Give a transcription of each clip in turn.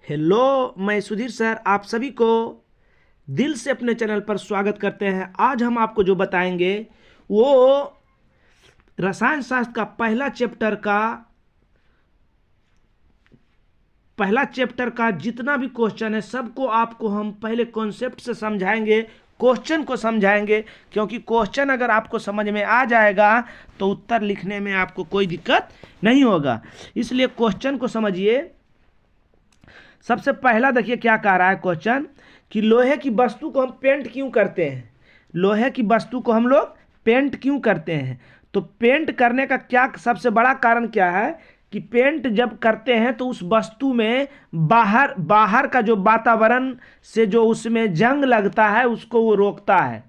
Hello, मैं Sudhir sir आप सभी को दिल से अपने चैनल पर स्वागत करते हैं। आज हम आपको जो बताएंगे वो रसायन शास्त्र का पहला चैप्टर का जितना भी क्वेश्चन है सबको आपको हम पहले कॉन्सेप्ट से समझाएंगे, क्वेश्चन को समझाएंगे। क्योंकि क्वेश्चन अगर आपको समझ में आ जाएगा तो उत्तर लिखने में आपको कोई दिक्कत नहीं होगा। इसलिए क्वेश्चन को समझिए। सबसे पहला देखिए क्या कह रहा है क्वेश्चन कि लोहे की वस्तु को हम पेंट क्यों करते हैं। लोहे की वस्तु को हम लोग पेंट क्यों करते हैं। तो पेंट करने का क्या सबसे बड़ा कारण क्या है कि पेंट जब करते हैं तो उस वस्तु में बाहर बाहर का जो वातावरण से जो उसमें जंग लगता है उसको वो रोकता है।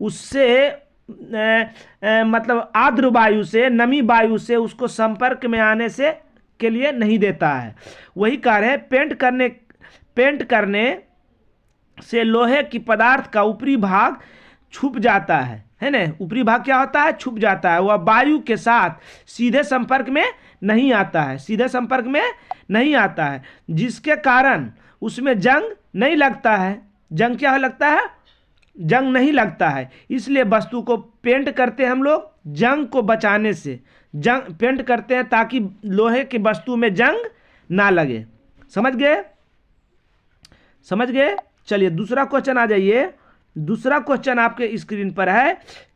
उससे मतलब आर्द्र वायु से, नमी वायु से उसको संपर्क में आने से के लिए नहीं देता है। वही कार्य है पेंट करने से लोहे की पदार्थ का ऊपरी भाग छुप जाता है ना। ऊपरी भाग क्या होता है, छुप जाता है। वह वायु के साथ सीधे संपर्क में नहीं आता है, सीधे संपर्क में नहीं आता है, जिसके कारण उसमें जंग नहीं लगता है। जंग क्या लगता है, जंग नहीं लगता है। इसलिए वस्तु को पेंट करते हैं हम लोग जंग को बचाने से। जंग पेंट करते हैं ताकि लोहे की वस्तु में जंग ना लगे। समझ गए, समझ गए। चलिए दूसरा क्वेश्चन आ जाइए। दूसरा क्वेश्चन आपके स्क्रीन पर है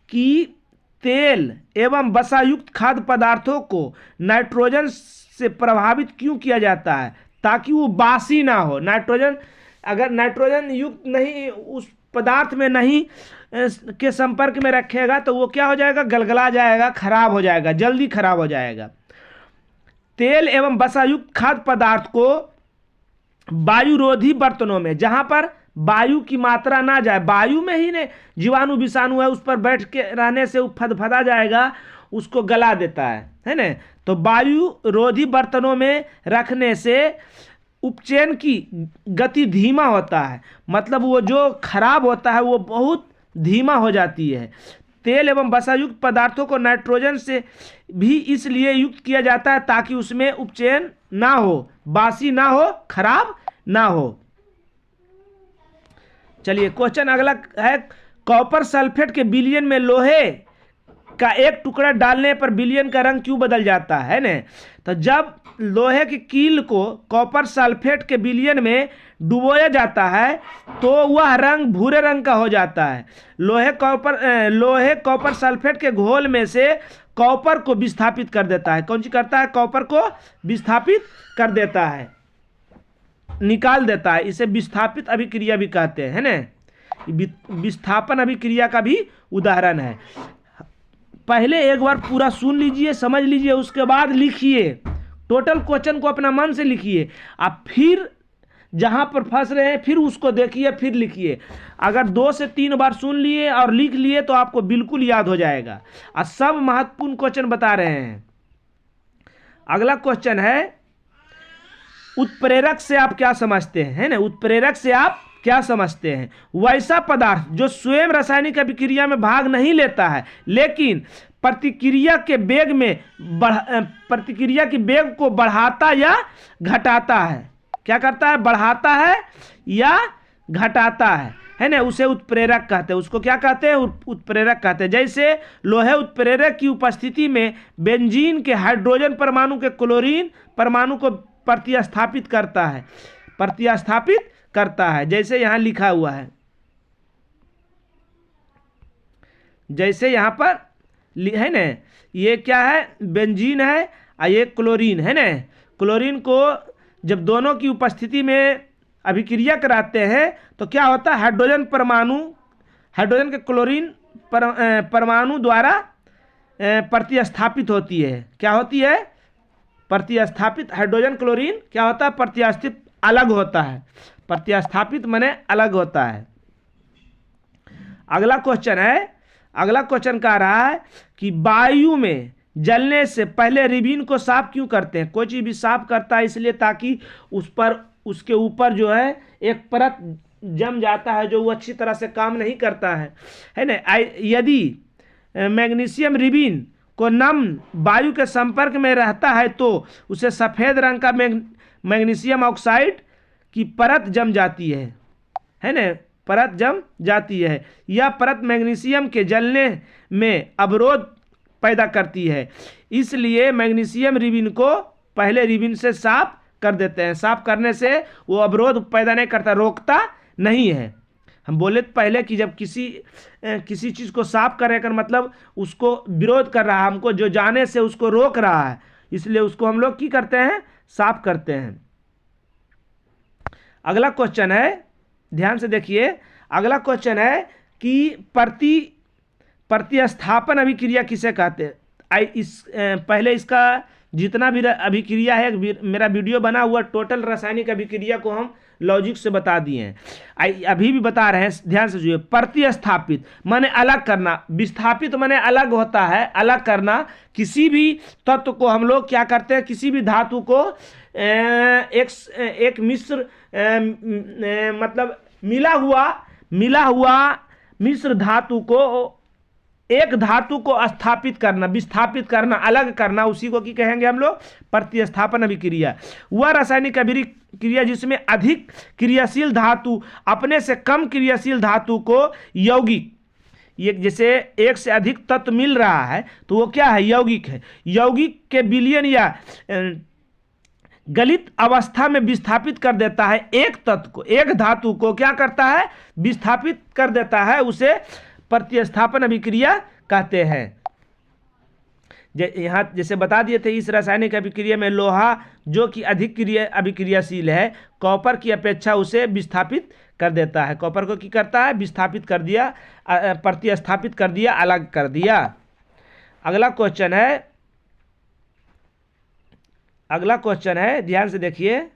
कि तेल एवं वसायुक्त खाद्य पदार्थों को नाइट्रोजन से प्रभावित क्यों किया जाता है ताकि वो बासी ना हो। नाइट्रोजन अगर नाइट्रोजन युक्त नहीं उस पदार्थ में नहीं के संपर्क में रखेगा तो वो क्या हो जाएगा, गलगला जाएगा, खराब हो जाएगा, जल्दी खराब हो जाएगा। तेल एवं वसायुक्त खाद्य पदार्थ को वायुरोधी बर्तनों में, जहां पर वायु की मात्रा ना जाए, वायु में ही ने जीवाणु विषाणु है उस पर बैठ के रहने से वो फदफदा जाएगा, उसको गला देता है ना। तो वायु रोधी बर्तनों में रखने से उपचयन की गति धीमा होता है, मतलब वो जो खराब होता है वो बहुत धीमा हो जाती है। तेल एवं वसायुक्त पदार्थों को नाइट्रोजन से भी इसलिए युक्त किया जाता है ताकि उसमें उपचयन ना हो, बासी ना हो, खराब ना हो। चलिए क्वेश्चन अगला है, कॉपर सल्फेट के विलयन में लोहे का एक टुकड़ा डालने पर विलयन का रंग क्यों बदल जाता है ना। तो जब लोहे की कील को कॉपर सल्फेट के विलयन में डुबोया जाता है तो वह रंग भूरे रंग का हो जाता है। लोहे कॉपर सल्फेट के घोल में से कॉपर को विस्थापित कर देता है। कौन सी करता है, कॉपर को विस्थापित कर देता है, निकाल देता है। इसे विस्थापित अभिक्रिया भी कहते हैं ना। विस्थापन अभिक्रिया का भी उदाहरण है। पहले एक बार पूरा सुन लीजिए, समझ लीजिए, उसके बाद लिखिए। टोटल क्वेश्चन को अपना मन से लिखिए। आप फिर जहां पर फंस रहे हैं फिर उसको देखिए, फिर लिखिए। अगर 2 से 3 बार सुन लिए और लिख लिए तो आपको बिल्कुल याद हो जाएगा। और सब महत्वपूर्ण क्वेश्चन बता रहे हैं। अगला क्वेश्चन है, उत्प्रेरक से आप क्या समझते हैं, है ना। उत्प्रेरक से आप क्या समझते हैं, वैसा पदार्थ जो स्वयं रासायनिक अभिक्रिया में भाग नहीं लेता है लेकिन प्रतिक्रिया के वेग को बढ़ाता या घटाता है। क्या करता है, बढ़ाता है या घटाता है ना, उसे उत्प्रेरक कहते हैं। उसको क्या कहते हैं, उत्प्रेरक कहते हैं। जैसे लोहे उत्प्रेरक की उपस्थिति में बेंजीन के हाइड्रोजन परमाणु के क्लोरीन परमाणु को प्रतिस्थापित करता है, जैसे यहां लिखा हुआ है, जैसे यहां पर है ना। ये क्या है, बेंजीन है और ये क्लोरीन है ना। क्लोरीन को जब दोनों की उपस्थिति में अभिक्रिया कराते हैं तो क्या होता है, हाइड्रोजन के क्लोरीन परमाणु द्वारा प्रतिस्थापित होती है। क्या होती है, प्रतिस्थापित। हाइड्रोजन क्लोरीन क्या होता है, प्रतिस्थापित अलग होता है। प्रतिस्थापित माने अलग होता है। अगला क्वेश्चन कह रहा है कि वायु में जलने से पहले रिबन को साफ क्यों करते हैं। कोई चीज भी साफ करता है इसलिए ताकि उसके ऊपर जो है एक परत जम जाता है जो वो अच्छी तरह से काम नहीं करता है ना। यदि मैग्नीशियम रिबन को नम वायु के संपर्क में रहता है तो उसे सफेद रंग का मैग्नीशियम ऑक्साइड की परत जम जाती है ना, परत जम जाती है। यह परत मैग्नीशियम के जलने में अवरोध पैदा करती है, इसलिए मैग्नीशियम रिबिन को पहले रिबिन से साफ कर देते हैं। साफ करने से वो अवरोध पैदा नहीं करता, रोकता नहीं है। हम बोले पहले कि जब किसी चीज़ को साफ करे कर मतलब उसको विरोध कर रहा है, हमको जो जाने से उसको रोक रहा है, इसलिए उसको हम लोग की करते हैं, साफ करते हैं। अगला क्वेश्चन है, ध्यान से देखिए, अगला क्वेश्चन है कि प्रतिस्थापन अभिक्रिया किसे कहते हैं। पहले इसका जितना भी अभिक्रिया है, मेरा वीडियो बना हुआ टोटल रासायनिक अभिक्रिया को हम लॉजिक से बता दिए हैं, अभी भी बता रहे हैं, ध्यान से सुनिए। प्रतिस्थापित माने अलग करना, विस्थापित माने अलग होता है, अलग करना। किसी भी तत्व को हम लोग क्या करते हैं, किसी भी धातु को एक मिश्र मतलब मिला हुआ मिश्र धातु को, एक धातु को स्थापित करना, विस्थापित करना, अलग करना, उसी को की कहेंगे हम लोग प्रतिस्थापन अभिक्रिया। वह रासायनिक अभिक्रिया जिसमें अधिक क्रियाशील धातु अपने से कम क्रियाशील धातु को यौगिक, ये जैसे एक से अधिक तत्व मिल रहा है तो वो क्या है, यौगिक है। यौगिक के विलयन या गलित अवस्था में विस्थापित कर देता है। एक तत्व को, एक धातु को क्या करता है, विस्थापित कर देता है, उसे प्रतिस्थापन अभिक्रिया कहते हैं। यहाँ जैसे बता दिए थे, इस रासायनिक अभिक्रिया में लोहा जो कि अधिक अभिक्रियाशील है, कॉपर की अपेक्षा उसे विस्थापित कर देता है। कॉपर को क्या करता है, विस्थापित कर दिया, प्रतिस्थापित कर दिया, अलग कर दिया। अगला क्वेश्चन है, ध्यान से देखिए,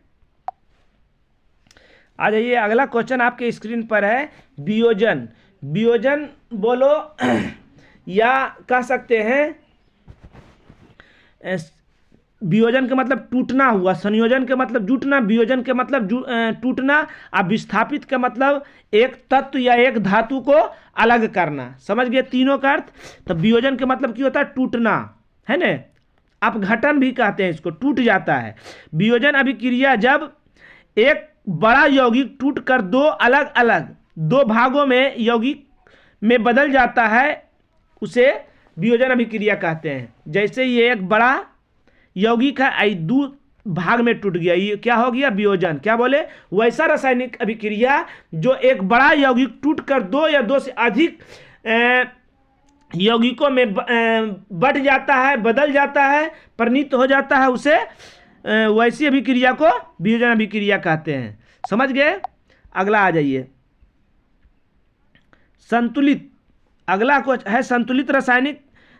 आ जाइए। अगला क्वेश्चन आपके स्क्रीन पर है, वियोजन। वियोजन बोलो या कह सकते हैं, वियोजन के मतलब टूटना हुआ, संयोजन के मतलब जुटना, वियोजन के मतलब टूटना, और विस्थापित के मतलब एक तत्व या एक धातु को अलग करना। समझ गए तीनों का अर्थ। तो वियोजन के मतलब क्या होता है, टूटना, है ना, अपघटन भी कहते हैं इसको, टूट जाता है। वियोजन अभिक्रिया जब एक बड़ा यौगिक टूटकर दो अलग अलग दो भागों में यौगिक में बदल जाता है, उसे वियोजन अभिक्रिया कहते हैं। जैसे ये एक बड़ा यौगिक है, दो भाग में टूट गया, ये क्या हो गया, वियोजन। क्या बोले, वैसा रासायनिक अभिक्रिया जो एक बड़ा यौगिक टूटकर दो या दो से अधिक यौगिकों में बढ़ जाता है, बदल जाता है, परिणत हो जाता है, उसे वैसी अभिक्रिया को वियोजन अभिक्रिया कहते हैं। समझ गए। अगला आ जाइए, संतुलित। अगला कुछ है संतुलित रासायनिक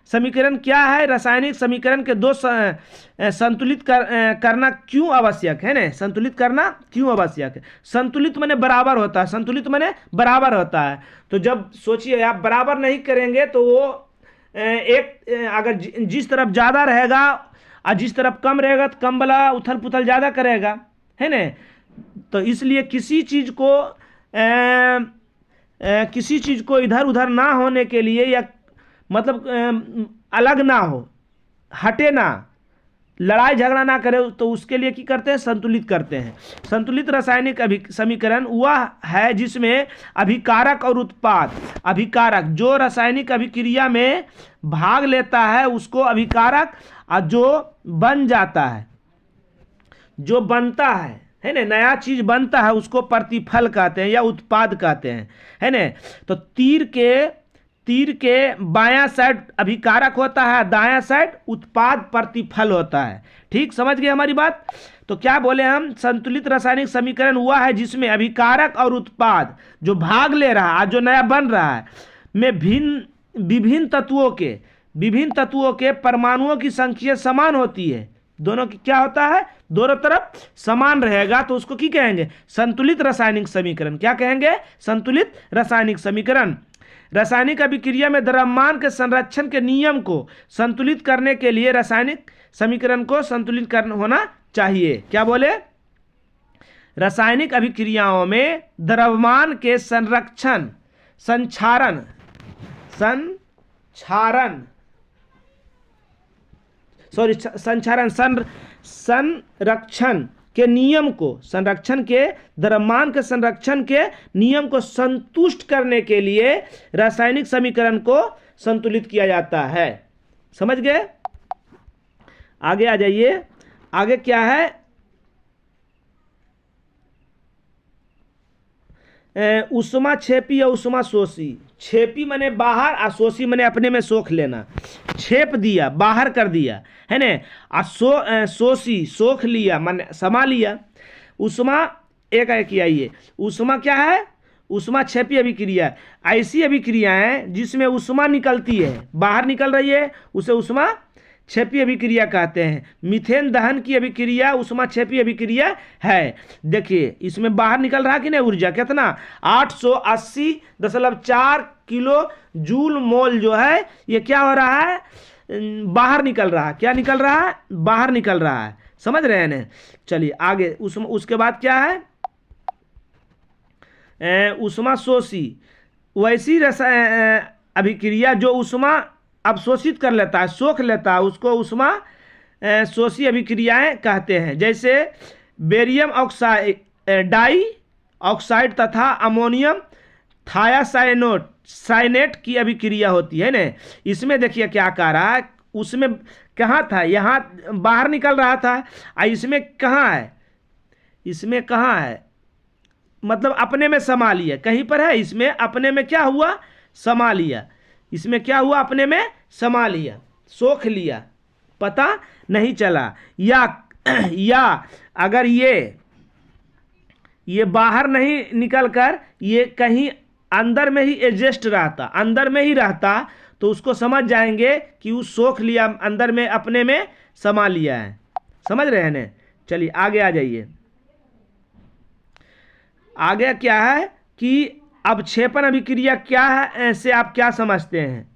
समीकरण। क्या है, रासायनिक समीकरण के दो संतुलित करना क्यों आवश्यक है ना, संतुलित करना क्यों आवश्यक है। संतुलित माने बराबर होता है, संतुलित माने बराबर होता है। तो जब सोचिए आप बराबर नहीं करेंगे तो वो एक अगर जिस तरफ ज़्यादा रहेगा और जिस तरफ कम रहेगा तो कम वाला उथल पुथल ज़्यादा करेगा, है ना। तो इसलिए किसी चीज़ को इधर उधर ना होने के लिए, या मतलब अलग ना हो, हटे ना, लड़ाई झगड़ा ना करे, तो उसके लिए क्या करते हैं, संतुलित करते हैं। संतुलित रासायनिक समीकरण वह है जिसमें अभिकारक और उत्पाद, अभिकारक जो रासायनिक अभिक्रिया में भाग लेता है उसको अभिकारक, और जो बन जाता है, जो बनता है ना, नया चीज बनता है, उसको प्रतिफल कहते हैं या उत्पाद कहते हैं, है ना। तो तीर के बायां साइड अभिकारक होता है, दायां साइड उत्पाद प्रतिफल होता है। ठीक, समझ गए हमारी बात। तो क्या बोले हम, संतुलित रासायनिक समीकरण हुआ है जिसमें अभिकारक और उत्पाद जो भाग ले रहा है, जो नया बन रहा है, में विभिन्न तत्वों के परमाणुओं की संख्या समान होती है। दोनों की क्या होता है, दोनों तरफ समान रहेगा, तो उसको क्या कहेंगे, संतुलित रासायनिक समीकरण। क्या कहेंगे, संतुलित रासायनिक समीकरण। रासायनिक अभिक्रिया में द्रव्यमान के संरक्षण के नियम को संतुलित करने के लिए रासायनिक समीकरण को संतुलित करना होना चाहिए। क्या बोले, रासायनिक अभिक्रियाओं में द्रव्यमान के संरक्षण संरक्षण के नियम को संरक्षण के द्रव्यमान के संरक्षण के नियम को संतुष्ट करने के लिए रासायनिक समीकरण को संतुलित किया जाता है। समझ गए? आगे आ जाइए। आगे क्या है? ऊष्माक्षेपी या ऊष्मा शोषी। क्षेपी माने बाहर और शोषी माने अपने में सोख लेना। छेप दिया, बाहर कर दिया, है ना। और शोषी सोख लिया माने समा लिया। ऊष्मा एक आइए, ऊष्मा क्या है? ऊष्माक्षेपी अभिक्रिया ऐसी अभिक्रिया है जिसमें ऊष्मा निकलती है, बाहर निकल रही है, उसे ऊष्मा क्षेपी अभिक्रिया कहते हैं। मीथेन दहन की अभिक्रिया ऊष्माक्षेपी अभिक्रिया है। देखिए इसमें बाहर निकल रहा कि नहीं ऊर्जा, कितना? 880.4 किलो जूल मोल जो है ये क्या हो रहा है? बाहर निकल रहा है। क्या निकल रहा है? बाहर निकल रहा है। समझ रहे हैं ना? चलिए आगे। उसके बाद क्या है? ऊष्मा शोषी वैसी अभिक्रिया जो ऊष्मा अवशोषित कर लेता है, सोख लेता है, उसको ऊष्मा शोषी अभिक्रियाएं कहते हैं। जैसे बेरियम ऑक्साइड डाई ऑक्साइड तथा अमोनियम साइनेट की अभिक्रिया होती है ना। इसमें देखिए क्या कह रहा है, उसमें कहाँ था? यहाँ बाहर निकल रहा था, और इसमें कहाँ है? इसमें कहाँ है? मतलब अपने में समा लिया, कहीं पर है। इसमें अपने में क्या हुआ? समा लिया। इसमें क्या हुआ? अपने में समा लिया, सोख लिया, पता नहीं चला। या अगर ये बाहर नहीं निकलकर ये कहीं अंदर में ही एडजस्ट रहता, अंदर में ही रहता, तो उसको समझ जाएंगे कि वो सोख लिया, अंदर में अपने में समा लिया है। समझ रहे हैं ना? चलिए आगे आ जाइए। आगे क्या है कि अवक्षेपण अभिक्रिया क्या है, ऐसे आप क्या समझते हैं?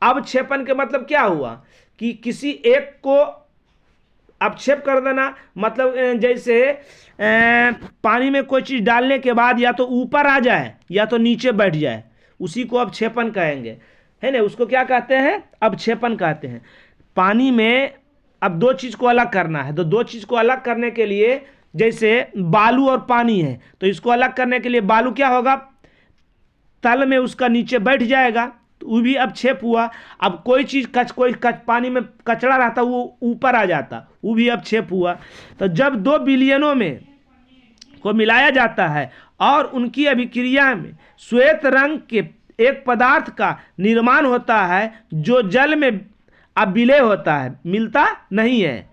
अवक्षेपण के मतलब क्या हुआ कि किसी एक को अवक्षेप कर देना। मतलब जैसे पानी में कोई चीज़ डालने के बाद या तो ऊपर आ जाए या तो नीचे बैठ जाए, उसी को अवक्षेपण कहेंगे, है ना। उसको क्या कहते हैं? अवक्षेपण कहते हैं। पानी में अब दो चीज़ को अलग करना है, तो दो चीज़ को अलग करने के लिए, जैसे बालू और पानी है, तो इसको अलग करने के लिए बालू क्या होगा? तल में उसका नीचे बैठ जाएगा, तो वो भी अवक्षेप हुआ। अब कोई चीज़ पानी में कचरा रहता, वो ऊपर आ जाता, वो भी अवक्षेप हुआ। तो जब दो विलयनों में को मिलाया जाता है और उनकी अभिक्रिया में श्वेत रंग के एक पदार्थ का निर्माण होता है जो जल में अविलय होता है, मिलता नहीं है,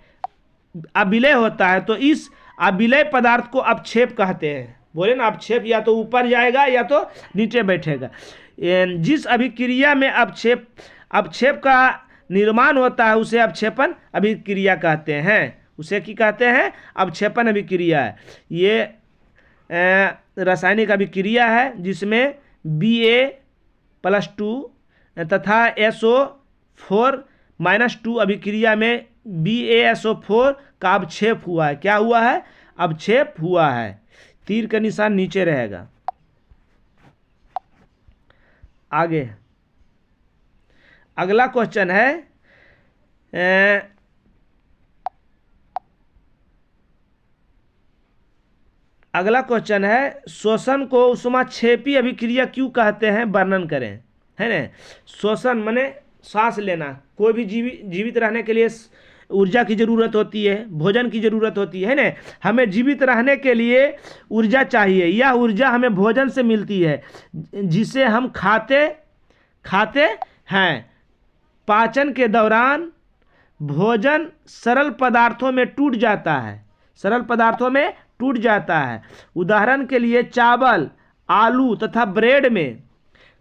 अविलय होता है, तो इस अविलय पदार्थ को अवक्षेप कहते हैं। बोले ना, अवक्षेप या तो ऊपर जाएगा या तो नीचे बैठेगा। जिस अभिक्रिया में अवक्षेप का निर्माण होता है उसे अवक्षेपण अभिक्रिया कहते हैं। उसे क्या कहते हैं? अवक्षेपण अभिक्रिया है। ये रासायनिक अभिक्रिया है जिसमें Ba+2 तथा SO4-2 अभिक्रिया में BaSO4 का अवक्षेप हुआ है। क्या हुआ है? अवक्षेप हुआ है। तीर का निशान नीचे रहेगा। आगे अगला क्वेश्चन है, अगला क्वेश्चन है श्वसन को ऊष्माक्षेपी अभिक्रिया क्यों कहते हैं, वर्णन करें। है ना। श्वसन माने सांस लेना। कोई भी जीवित रहने के लिए ऊर्जा की ज़रूरत होती है, भोजन की ज़रूरत होती है ना। हमें जीवित रहने के लिए ऊर्जा चाहिए। यह ऊर्जा हमें भोजन से मिलती है जिसे हम खाते हैं। पाचन के दौरान भोजन सरल पदार्थों में टूट जाता है। उदाहरण के लिए चावल, आलू तथा ब्रेड में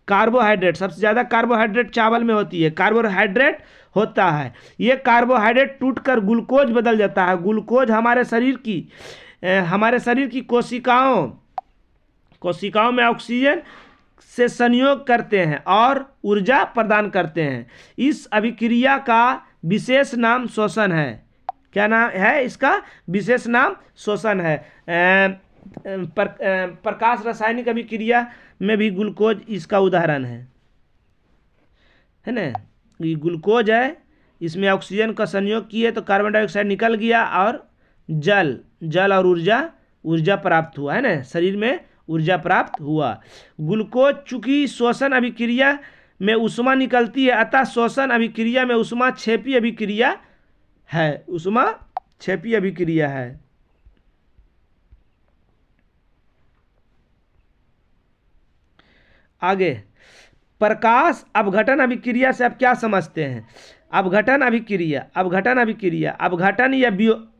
कार्बोहाइड्रेट, सबसे ज़्यादा कार्बोहाइड्रेट चावल में होती है, कार्बोहाइड्रेट होता है। ये कार्बोहाइड्रेट टूटकर ग्लूकोज बदल जाता है। ग्लूकोज हमारे शरीर की कोशिकाओं में ऑक्सीजन से संयोग करते हैं और ऊर्जा प्रदान करते हैं। इस अभिक्रिया का विशेष नाम श्वसन है। क्या नाम है इसका? विशेष नाम श्वसन है। प्रकाश रासायनिक अभिक्रिया में भी ग्लूकोज इसका उदाहरण है ना। ये ग्लूकोज है, इसमें ऑक्सीजन का संयोग किए तो कार्बन डाइऑक्साइड निकल गया और जल, जल और ऊर्जा, ऊर्जा प्राप्त हुआ है ना, शरीर में ऊर्जा प्राप्त हुआ। ग्लूकोज चूंकि श्वसन अभिक्रिया में ऊष्मा निकलती है, अतः श्वसन अभिक्रिया में ऊष्मा क्षेपी अभिक्रिया है, ऊष्मा क्षेपी अभिक्रिया है। आगे, प्रकाश अपघटन अभिक्रिया से आप क्या समझते हैं? अपघटन अभिक्रिया, अपघटन अभिक्रिया, अपघटन या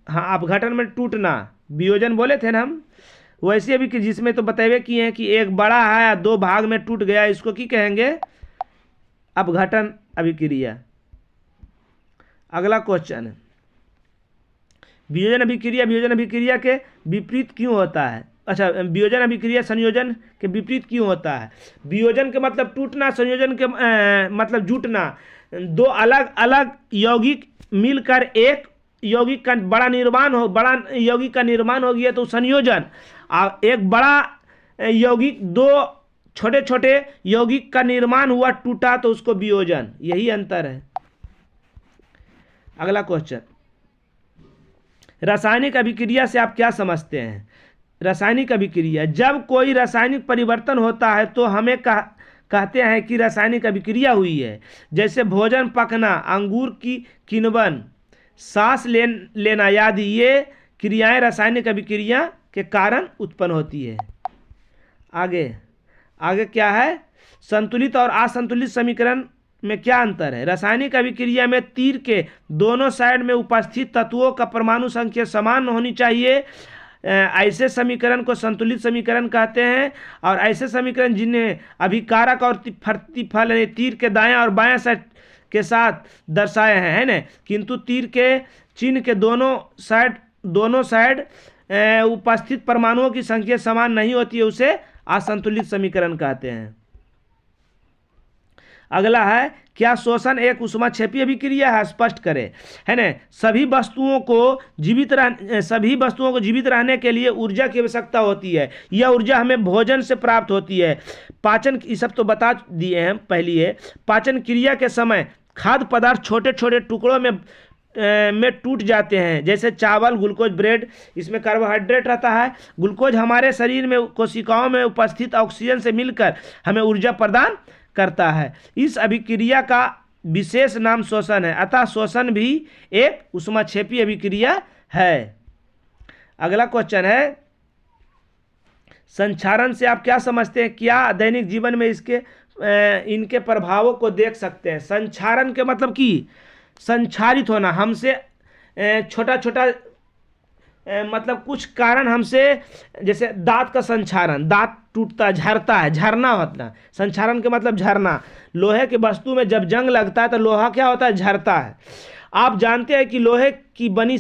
हाँ, अपघटन में टूटना, वियोजन बोले थे ना हम, वैसे अभी कि जिसमें तो बताए किए हैं कि एक बड़ा है दो भाग में टूट गया, इसको की कहेंगे? अपघटन अभिक्रिया। अगला क्वेश्चन है, वियोजन अभिक्रिया, वियोजन अभिक्रिया के विपरीत क्यों होता है? अच्छा, वियोजन अभिक्रिया संयोजन के विपरीत क्यों होता है? वियोजन के मतलब टूटना, संयोजन के मतलब जुटना। दो अलग अलग यौगिक मिलकर एक यौगिक का बड़ा निर्माण हो, बड़ा यौगिक का निर्माण हो गया तो संयोजन। एक बड़ा यौगिक दो छोटे छोटे यौगिक का निर्माण हुआ, टूटा तो उसको वियोजन। यही अंतर है। अगला क्वेश्चन, रासायनिक अभिक्रिया से आप क्या समझते हैं? रासायनिक अभिक्रिया, जब कोई रासायनिक परिवर्तन होता है तो हमें कहते हैं कि रासायनिक अभिक्रिया हुई है। जैसे भोजन पकना, अंगूर की किण्वन, सांस लेना आदि, ये क्रियाएं रासायनिक अभिक्रिया के कारण उत्पन्न होती है। आगे आगे क्या है? संतुलित और असंतुलित समीकरण में क्या अंतर है? रासायनिक अभिक्रिया में तीर के दोनों साइड में उपस्थित तत्वों का परमाणु संख्या समान होनी चाहिए। ऐसे समीकरण को संतुलित समीकरण कहते हैं। और ऐसे समीकरण जिन्हें अभिकारक और प्रतिफल यानी तीर के दायां और बायां साइड के साथ दर्शाए हैं, है ना, किंतु तीर के चिन्ह के दोनों साइड उपस्थित परमाणुओं की संख्या समान नहीं होती है, उसे असंतुलित समीकरण कहते हैं। अगला है, क्या श्वसन एक ऊष्माक्षेपी अभिक्रिया है? स्पष्ट करें, है ना। सभी वस्तुओं को जीवित रहने के लिए ऊर्जा की आवश्यकता होती है। यह ऊर्जा हमें भोजन से प्राप्त होती है। पाचन, ये सब तो बता दिए हैं पहली है। पाचन क्रिया के समय खाद्य पदार्थ छोटे छोटे टुकड़ों में टूट जाते हैं, जैसे चावल, ग्लूकोज, ब्रेड, इसमें कार्बोहाइड्रेट रहता है। ग्लूकोज हमारे शरीर में कोशिकाओं में उपस्थित ऑक्सीजन से मिलकर हमें ऊर्जा प्रदान करता है। इस अभिक्रिया का विशेष नाम श्वसन है, अतः श्वसन भी एक ऊष्माक्षेपी अभिक्रिया है। अगला क्वेश्चन है, संक्षारण से आप क्या समझते हैं? क्या दैनिक जीवन में इनके प्रभावों को देख सकते हैं? संक्षारण के मतलब कि संक्षारित होना, हमसे छोटा छोटा मतलब कुछ कारण हमसे, जैसे दांत का संक्षारण, दांत टूटता, झरता है, झरना होता है। संक्षारण के मतलब झरना। लोहे के वस्तु में जब जंग लगता है तो लोहा क्या होता है? झरता है। आप जानते हैं कि लोहे की बनी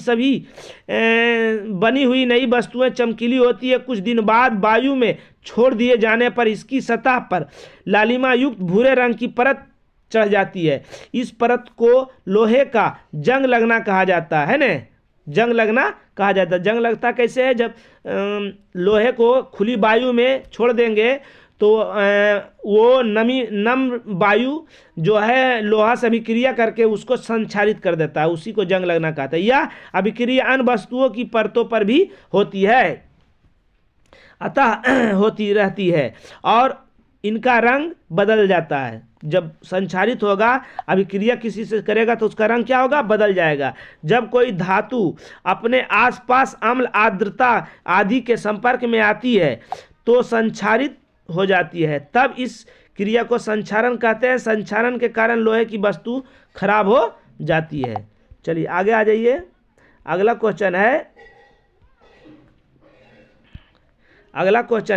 हुई नई वस्तुएं चमकीली होती है। कुछ दिन बाद वायु में छोड़ दिए जाने पर इसकी सतह पर लालिमा युक्त भूरे रंग की परत चढ़ जाती है। इस परत को लोहे का जंग लगना कहा जाता है ना, जंग लगना कहा जाता है। जंग लगता कैसे है? जब लोहे को खुली वायु में छोड़ देंगे तो वो नम वायु जो है लोहा से अभिक्रिया करके उसको संक्षारित कर देता है, उसी को जंग लगना कहता है। यह अभिक्रिया अन्य वस्तुओं की परतों पर भी होती है, अतः होती रहती है और इनका रंग बदल जाता है। जब संक्षारित होगा, अभिक्रिया किसी से करेगा तो उसका रंग क्या होगा? बदल जाएगा। जब कोई धातु अपने आसपास अम्ल, आर्द्रता आदि के संपर्क में आती है तो संक्षारित हो जाती है, तब इस क्रिया को संक्षारण कहते हैं। संक्षारण के कारण लोहे की वस्तु खराब हो जाती है। चलिए आगे आ जाइए। अगला क्वेश्चन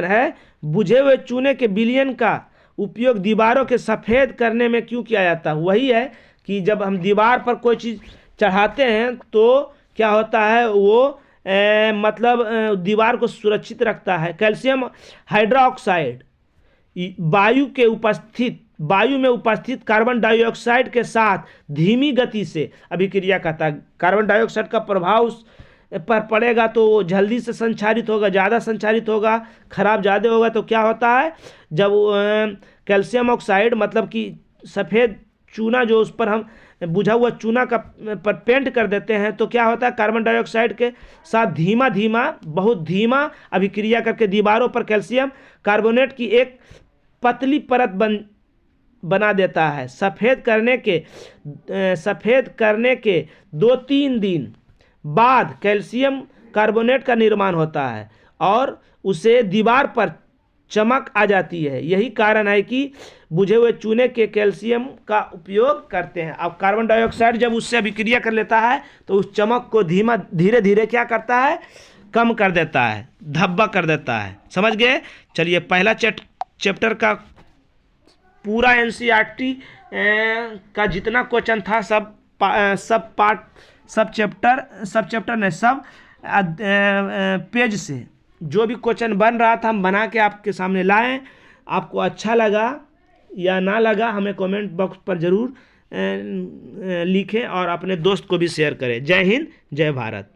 है, बुझे हुए चूने के विलयन का उपयोग दीवारों के सफ़ेद करने में क्यों किया जाता है? वही है कि जब हम दीवार पर कोई चीज़ चढ़ाते हैं तो क्या होता है, वो मतलब दीवार को सुरक्षित रखता है। कैल्शियम हाइड्रोक्साइड वायु में उपस्थित कार्बन डाइऑक्साइड के साथ धीमी गति से अभिक्रिया करता है। कार्बन डाइऑक्साइड का प्रभाव उस पर पड़ेगा तो जल्दी से संक्षारित होगा, ज़्यादा संक्षारित होगा, खराब ज़्यादा होगा तो क्या होता है, जब कैल्शियम ऑक्साइड मतलब कि सफ़ेद चूना जो उस पर हम बुझा हुआ चूना का पर पेंट कर देते हैं तो क्या होता है, कार्बन डाइऑक्साइड के साथ धीमा धीमा, बहुत धीमा अभिक्रिया करके दीवारों पर कैल्शियम कार्बोनेट की एक पतली परत बना देता है। सफ़ेद करने के 2-3 दिन बाद कैल्शियम कार्बोनेट का निर्माण होता है और उसे दीवार पर चमक आ जाती है। यही कारण है कि बुझे हुए चूने के कैल्शियम का उपयोग करते हैं। अब कार्बन डाइऑक्साइड जब उससे अभिक्रिया कर लेता है तो उस चमक को धीरे धीरे क्या करता है, कम कर देता है, धब्बा कर देता है। समझ गए? चलिए, पहला चैप्टर का पूरा एनसीईआरटी का जितना क्वेश्चन था सब पेज से जो भी क्वेश्चन बन रहा था हम बना के आपके सामने लाएं। आपको अच्छा लगा या ना लगा हमें कमेंट बॉक्स पर ज़रूर लिखें और अपने दोस्त को भी शेयर करें। जय हिंद, जय भारत।